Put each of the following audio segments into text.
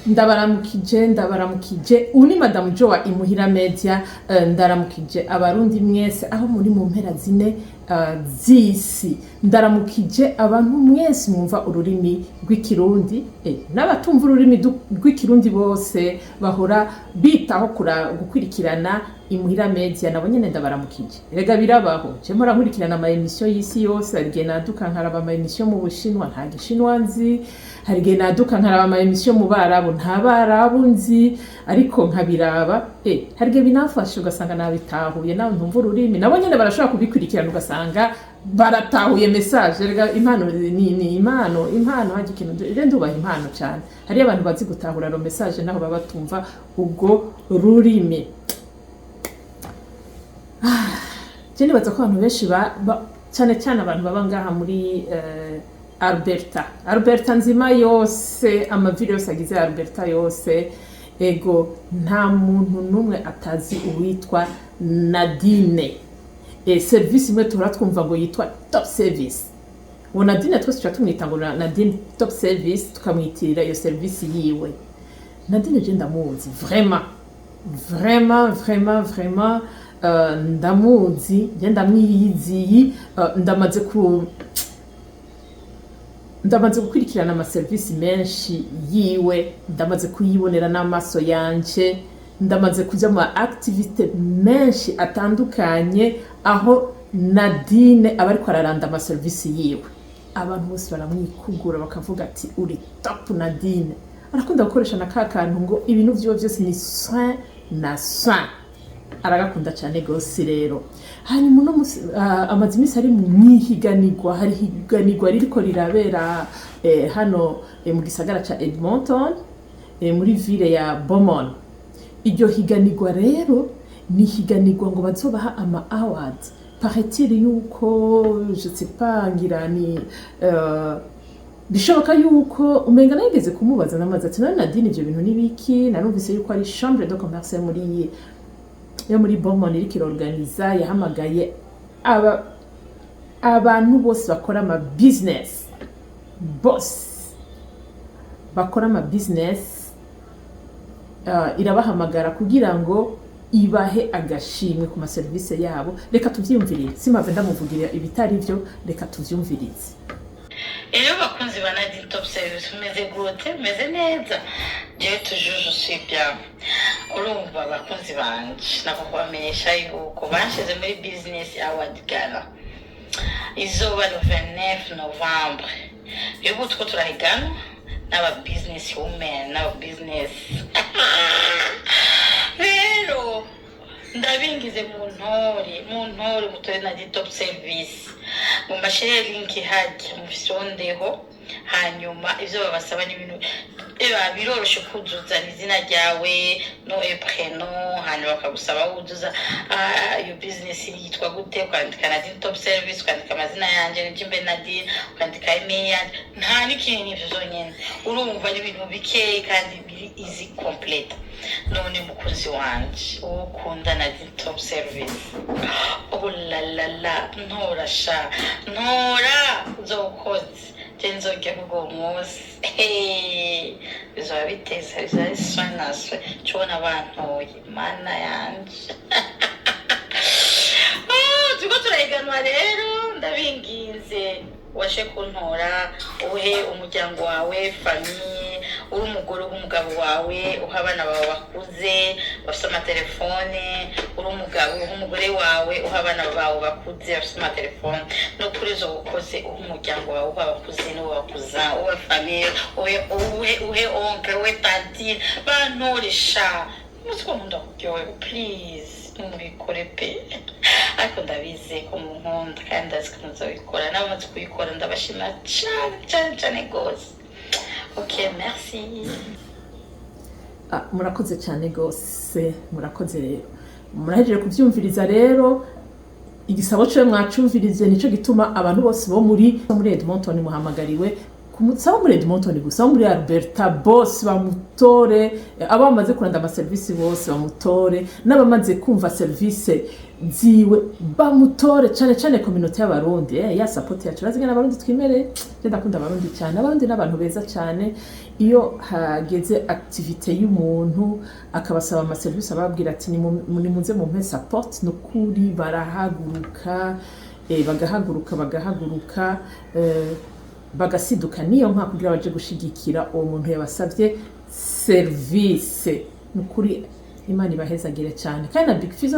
ndabaramukije uni Madame Joa Imuhira Media. Ndaramukije abarundi mwese aho muri mu mpera zine z'isi. Ndaramukije abantu mwese mwumva ururimi rw'ikirundi n'abatumva ururimi rw'ikirundi bose bahora bitaho gukurikirana Imuhira Media. Nabo nyene ndabaramukije. Rega birabaho je mpora nkurikirana ama emission y'isi yose, harige naduka nkaraba ama emission mu Bushinwa nta Gishinwa nzi, harige naduka nkaraba ama emission mu Barabu nta Barabu nzi, ariko nkabiraba harige binafashe ugasanga nabitahuye nawe ntumva ururimi. Nabo nyene barashobora kubikurikirana ugasanga baratahuye message. Rega impano ni impano haje ikintu ndubaha impano cyane. Hari abantu bazi gutahura ro message naho baba batumva ubwo rurimi. Jeni baza ko abantu benshi cyane abantu baba ngaha muri Alberta nzima yose, amavire yose agize Alberta yose, ego nta muntu numwe atazi uwitwa Nadine. Service imwe turatwumva ngo yitwa Top Service. Uwo Nadine twese tumwita ngo Nadine Top Service, tukamwitirira iyo service yiwe. Nadine je ndamuzi vraiment ndamuzi, ndamwiyiziye, ndamaze gukurikirana ama service menshi yiwe, ndamaze kuyibonera n'amaso yanje, ndamaze kujya mu activite menshi atandukanye aho Nadine abariko araranda ama service yiwe. Abantu bose baramwikugura bakavuga ati uri top Nadine. Arakunda gukoresha na kantu ngo ibintu byose ni soin na soin. Aragakunda cyane gose rero. Hanyuma no amazimisi ari mu mwihiganirwa, hari higanirwa ririko rirabera hano mu gisagara ca Edmonton, muri ville ya Beaumont. Iryo higanirwa rero ni higanirwa ngo bazobaha ama awards. Paraît-il yuko je sais pas ngira ni bishoboka yuko umenga nageze kumubaza namaze ati Nadine ibyo bintu nibiki. Narumvise yuko ari chambre de commerce muri Beaumont iri kirorganiza, yahamagaye abantu bose bakora ama business, bakora ama business, irabahamagara kugira ngo ibahe agashimwe ku ma service yabo. Reka tuvyumvirire, simave ndamuvugirira ibitari byo, reka tuvyumvirize. Bakunzi ba Nadine Top Service, meze gute? Meze neza? Je suis bien. Urumva bakunzi banje nakubamenyesha yuko banshize muri business award gala izoba le 29 novembre. Yuko tuko turahigana n'aba business women, n'aba business rero ndabingize mu ntore mutore Nadine Top Service. Mumbashire link hajya mufisondeho, hanyuma ivyo babasaba n'ibintu biroroshe kuzuza izina ryawe no prénom, hanyuma bakagusaba wuzuza iyo business yitwa gute, ukandika Nadine Top Service, ukandika amazina yanje Njimbe Nadine, ukandika email. Nta n'ikintu n'ivyo zonyene, urumva n'ibintu bikeye kandi biri easy complete. None mukunzi wanje ukunda Nadine Top Service, oh la la la, ntora uzokoze tenzoke kugo munsi bizaba biteza, bizaba iswanaswe cubona abantu Imana yanje. Tuko turahiganwa rero, ndabinginze washe kuntora, uhe umuryango wawe, famille, uri umugore w'umugabo wawe, uha abana bawe bakuze bafite amatelefone, uri umugabo w'umugore wawe, uha abana bawe bakuze bafite amatelefone. No kuri zo ukoze umuryango wawe, uha abakuze n'ubakuza, uha famille, uhe oncle, uhe tante, bantoresha musiko nkunda kuryohe, please mubikore pe. Ariko ndabize ko mu nkunda kandi ndazi ko nzabikora, n'abamaze kubikora ndabashimira cyane gose. Ok, merci. Murakoze cyane gose, murakoze rero. Murahejeje kuvyumviriza rero, igisabo cyo mwacumvirize nico gituma abantu bose bo muri Edmonton muhamagariwe saba muri Edmonton gusa, muri Alberta bose bamutore, abamaze kuranda amaserivisi bose bamutore, n'abamaze kumva service ziwe bamutore, cyane cyane community y'abarundi ya support yacu. Razigana abarundi twimere, je ndakunda abarundi cyane. Abarundi n'abantu beza cyane, iyo hageze activité y'umuntu akabasaba amaserivisi ababwira ati ni muze mu mpe support, nukuri barahaguruka, bagahaguruka bagasiduka niyo nka kugira baje gushigikira uwo muntu yabasavye service. Nukuri Imana ibahezagire cyane. Kandi na Big Fizzo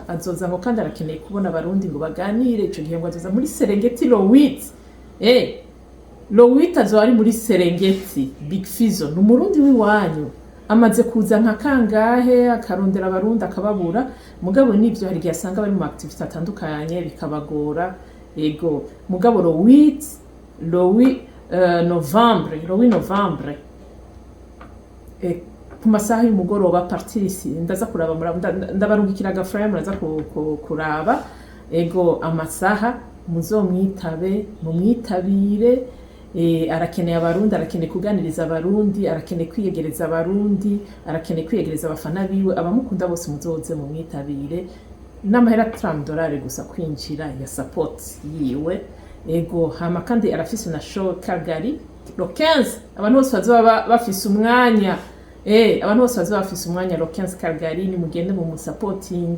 azoza ngo kandi arakeneye kubona abarundi ngo baganire. Ico gihe ngo azoza muri Serengeti Lowit. Lowit azoba ari muri Serengeti. Big Fizzo ni umurundi w'iwanyu, amaze kuza nka kangahe akarondera abarundi akababura. Mugabo nivyo hari gihe asanga bari mu activity atandukanye bikabagora. Ego mugabo Lowit Novembre ku masaha y'umugoroba partirisi ndaza kuraba, ndabarungikira agaframe muraza kuraba. Ego amasaha muzomwitabe, mumwitabire. Arakeneye abarundi, arakeneye kuganiriza abarundi, arakeneye kwiyegereza abarundi, arakeneye kwiyegereza abafana biwe. Abamukunda bose muzoze mumwitabire. N'amahera $30 gusa kwinjira ya support yiwe. Ego hama kandi arafise na show Calgary le 15. Abantu bose bazoba bafise umwanya, abantu bose bazoba bafise umwanya le 15 Calgary, ni mugende mu supporting.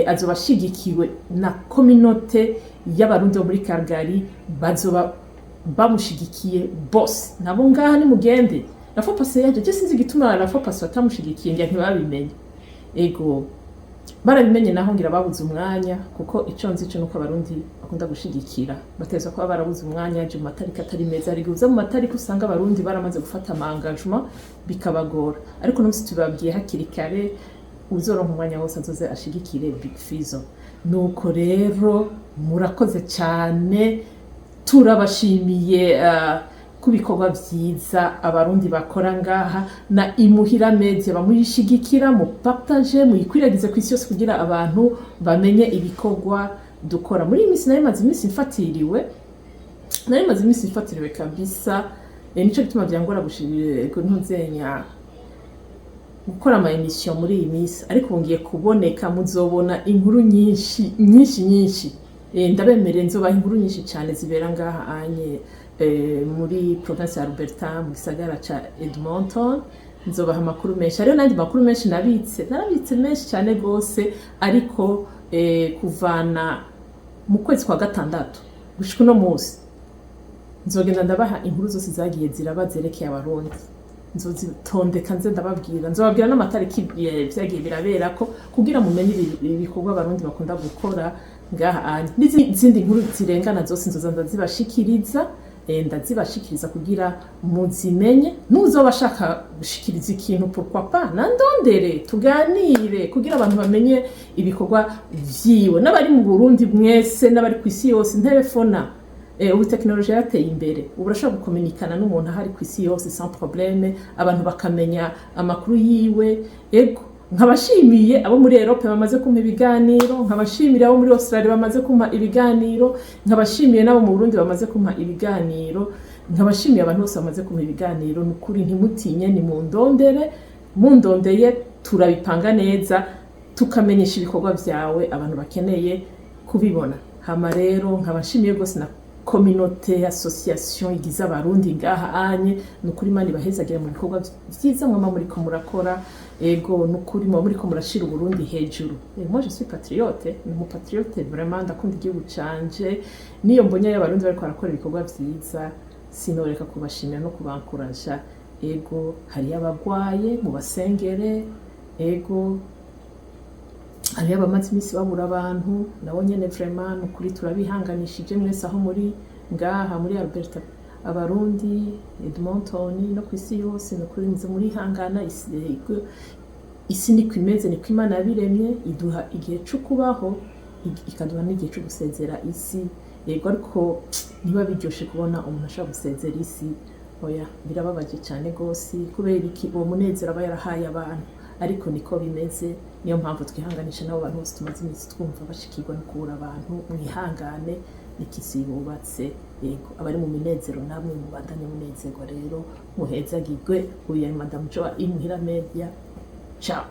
Azoba shigikiwe na communauté y'abarundi bo muri Calgary, bazoba bamushigikiye boss. Nabo ngaha ni mugende. La fois passée yaje, je sinzi gituma la fois passée batamushigikiye ngira ntibabimenye. Ego barabimenye naho ngira babuze umwanya, kuko ico nzi cyo nuko abarundi bakunda gushigikira, bateza kuba barabuze umwanya je mu matariki atari meza. Ari guza mu matariki usanga abarundi baramaze gufata engagement bikabagora, ariko no tubabwiye hakiri kare uzoronka umwanya wose azoze ashigikire Big Fizzo. Nuko rero murakoze cyane, turabashimiye kubikorwa vyiza abarundi bakora ngaha na Imuhira Media. Bamuyishigikira, mu partage, muyikwiragize ku isi yose kugira abantu bamenye ibikorwa dukora. Muri imisi narimaze imisi mfatiriwe kabisa. Nico gituma byangora ntuzenya gukora ama emission muri iyi misi, ariko ngiye kuboneka, muzobona inkuru nyinshi. Ndabemereye nzobaha inkuru nyinshi cyane zibera ngaha anye muri province ya Alberta, mu gisagara ca Edmonton. Nzobaha amakuru menshi, ariyo nandi makuru menshi narabitse menshi cyane gose, ariko kuvana mu kwezi kwa gatandatu gushika no munsi nzogenda ndabaha inkuru zose zagiye ziraba zerekeye abarundi. Nzozitondeka nzobabwira n'amatariki vyagiye birabera ko kugira mumenye ibikorwa abarundi bakunda gukora ngaha. N'izindi nkuru zirengana zose nzoza ndazibashikiriza kugira muzimenye. Nuzoba ashaka gushikiriza ikintu pourquoi pas nandondere tuganire kugira abantu bamenye ibikorwa vyiwe. N'abari mu Burundi mwese n'abari ku isi yose ntelefona. Ubu technology yateye imbere, ubu urashobora gukominikana n'umuntu ahari ku isi yose sans problème, abantu bakamenya amakuru yiwe. Ego nkabashimiye abo muri Europe bamaze kumpa ibiganiro, nkabashimiye abo muri Australia bamaze kumpa ibiganiro, nkabashimiye nabo mu Burundi bamaze kumpa ibiganiro, nkabashimiye abantu bose bamaze kumpa ibiganiro. Nukuri ntimutinye, ni mundondeye turabipanga neza, tukamenyesha ibikorwa vyawe abantu bakeneye kubibona. Hama rero nkabashimiye gose na communauté association igiza abarundi ngaha anye. Nukuri Imana ibahezagire mu bikorwa vyiza mwama muri ko murakora. Ego nukuri muri ko murashira Burundi hejuru. Moi je suis patriote, mu patriote vraiment, ndakunda igihugu canje. Niyo mbonye y'abarundi bariko barakora ibikorwa vyiza, sinoreka kubashimira no kubankuraja. Ego hari abagwaye mu basengere. Ego hari abamaze imisi babura abantu, nabo nyene vraiment nukuri turabihanganishije mwese aho muri ngaha muri Alberta, abarundi Edmonton no kwisi yose. Nukuri nze muri hangana. Isi niko imeze, niko Imana yabiremye, iduha igihe cyo kubaho, ikaduha n'igihe cyo gusezera isi. Yego ariko niba biryoshe kubona umuntu ashaka gusezera isi, oya birababaje cyane gose, kubera iki uwo munezero aba yarahaye abantu. Ariko niko bimeze, niyo mpamvu twihanganisha n'abo bantu bose tumaze iminsi twumva bashikirwa no kubura abantu, mwihangane n'ikisi yubatse. Yego abari mu minezero namwe mubandanye munezerwa rero muhezagirwe. Uyu yari Madame Joa Imuhira Media. Ciao.